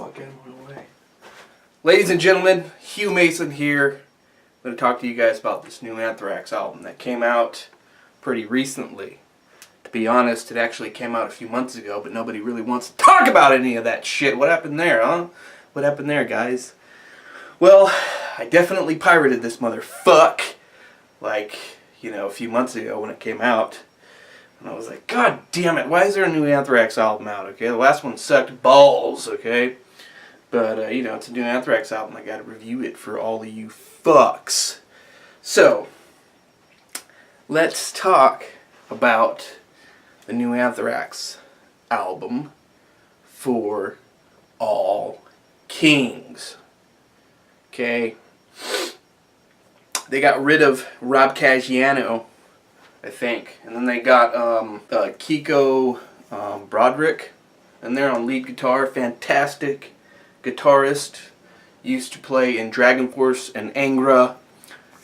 fuck out way. Ladies and gentlemen, Hugh Mason here. I'm going to talk to you guys about this new Anthrax album that came out pretty recently. To be honest, it actually came out a few months ago, but nobody really wants to talk about any of that shit. What happened there, huh? What happened there, guys? Well, I definitely pirated this motherfuck, like, you know, a few months ago when it came out. And I was like, God damn it, why is there a new Anthrax album out, okay? The last one sucked balls, okay? But, you know, it's a new Anthrax album. I gotta review it for all of you fucks. So, let's talk about the new Anthrax album, For All Kings. Okay? They got rid of Rob Caggiano, I think. And then they got Kiko Broderick, and they're on lead guitar. Fantastic guitarist. Used to play in Dragon Force and Angra,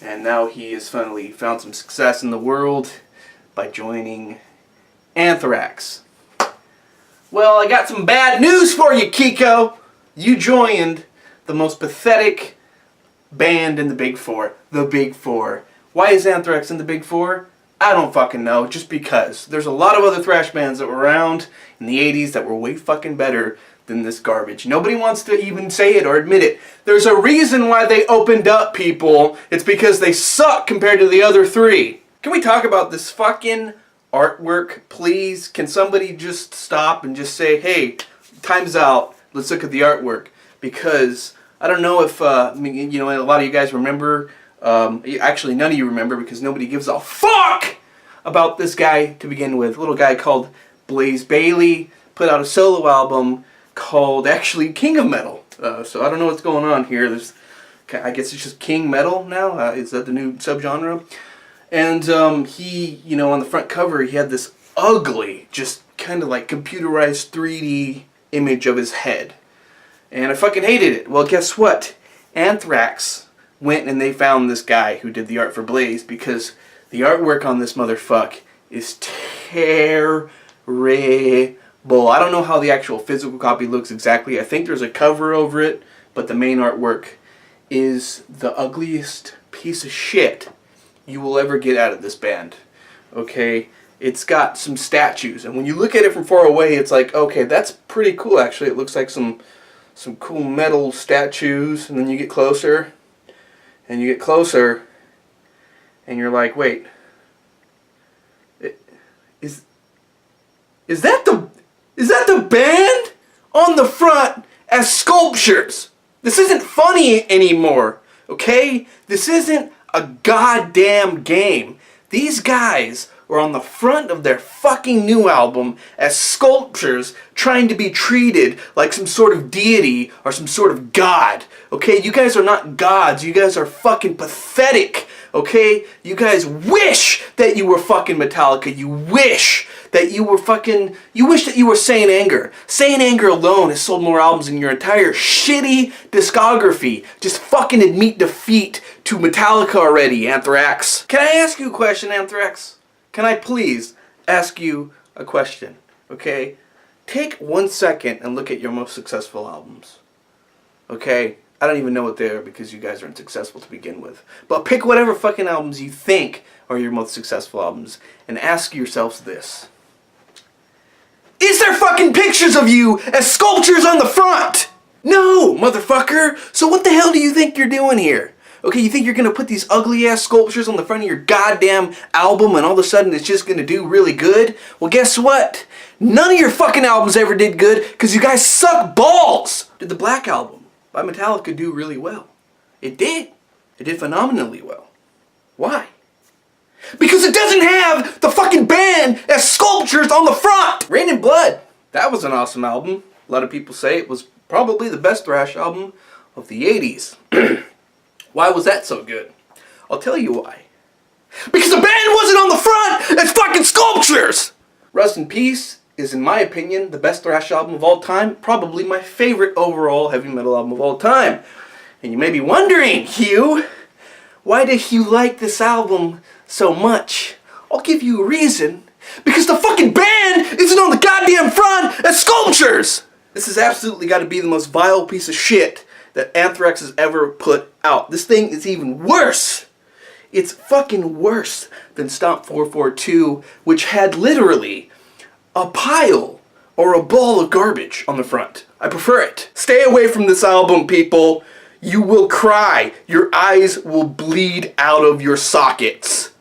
and now he has finally found some success in the world by joining Anthrax. Well, I got some bad news for you, Kiko. You joined the most pathetic band in the Big Four. The Big Four. Why is Anthrax in the Big Four? I don't fucking know, just because. There's a lot of other thrash bands that were around in the 80s that were way fucking better than this garbage. Nobody wants to even say it or admit it. There's a reason why they opened up, people. It's because they suck compared to the other three. Can we talk about this fucking artwork, please? Can somebody just stop and just say, hey, time's out, let's look at the artwork? Because I don't know if, you know, a lot of you guys remember. Actually, none of you remember because nobody gives a fuck about this guy to begin with. A little guy called Blaze Bayley put out a solo album called, actually, King of Metal. So I don't know what's going on here. I guess it's just King Metal now. Is that the new subgenre? And he, you know, on the front cover, he had this ugly, just kind of like computerized 3D image of his head. And I fucking hated it. Well, guess what? Anthrax went and they found this guy who did the art for Blaze, because the artwork on this motherfuck is terrible. I don't know how the actual physical copy looks exactly. I think there's a cover over it, but the main artwork is the ugliest piece of shit you will ever get out of this band. Okay? It's got some statues, and when you look at it from far away, it's like, okay, that's pretty cool actually. It looks like some cool metal statues, and then you get closer, and you get closer, and you're like, wait, is that the band on the front as sculptures? This isn't funny anymore, okay? This isn't a goddamn game. These guys were on the front of their fucking new album as sculptures trying to be treated like some sort of deity or some sort of god. Okay, you guys are not gods. You guys are fucking pathetic. Okay, you guys wish that you were fucking Metallica. You wish that you were fucking, you wish that you were Saint Anger. Saint Anger alone has sold more albums than your entire shitty discography. Just fucking admit defeat to Metallica already, Anthrax. Can I ask you a question, Anthrax? Can I please ask you a question? Okay? Take 1 second and look at your most successful albums. Okay? I don't even know what they are because you guys aren't successful to begin with. But pick whatever fucking albums you think are your most successful albums and ask yourselves this. Is there fucking pictures of you as sculptures on the front? No, motherfucker! So what the hell do you think you're doing here? Okay, you think you're gonna put these ugly ass sculptures on the front of your goddamn album and all of a sudden it's just gonna do really good? Well, guess what? None of your fucking albums ever did good because you guys suck balls! Did the Black Album by Metallica do really well? It did. It did phenomenally well. Why? Because it doesn't have the fucking band as sculptures on the front! Rain and Blood. That was an awesome album. A lot of people say it was probably the best thrash album of the 80s. Why was that so good? I'll tell you why. Because the band wasn't on the front as fucking sculptures! Rust in Peace is, in my opinion, the best thrash album of all time. Probably my favorite overall heavy metal album of all time. And you may be wondering, Hugh, why did Hugh like this album so much? I'll give you a reason. Because the fucking band isn't on the goddamn front as sculptures! This has absolutely got to be the most vile piece of shit that Anthrax has ever put out. This thing is even worse. It's fucking worse than Stomp 442, which had literally a pile or a ball of garbage on the front. I prefer it. Stay away from this album, people. You will cry. Your eyes will bleed out of your sockets.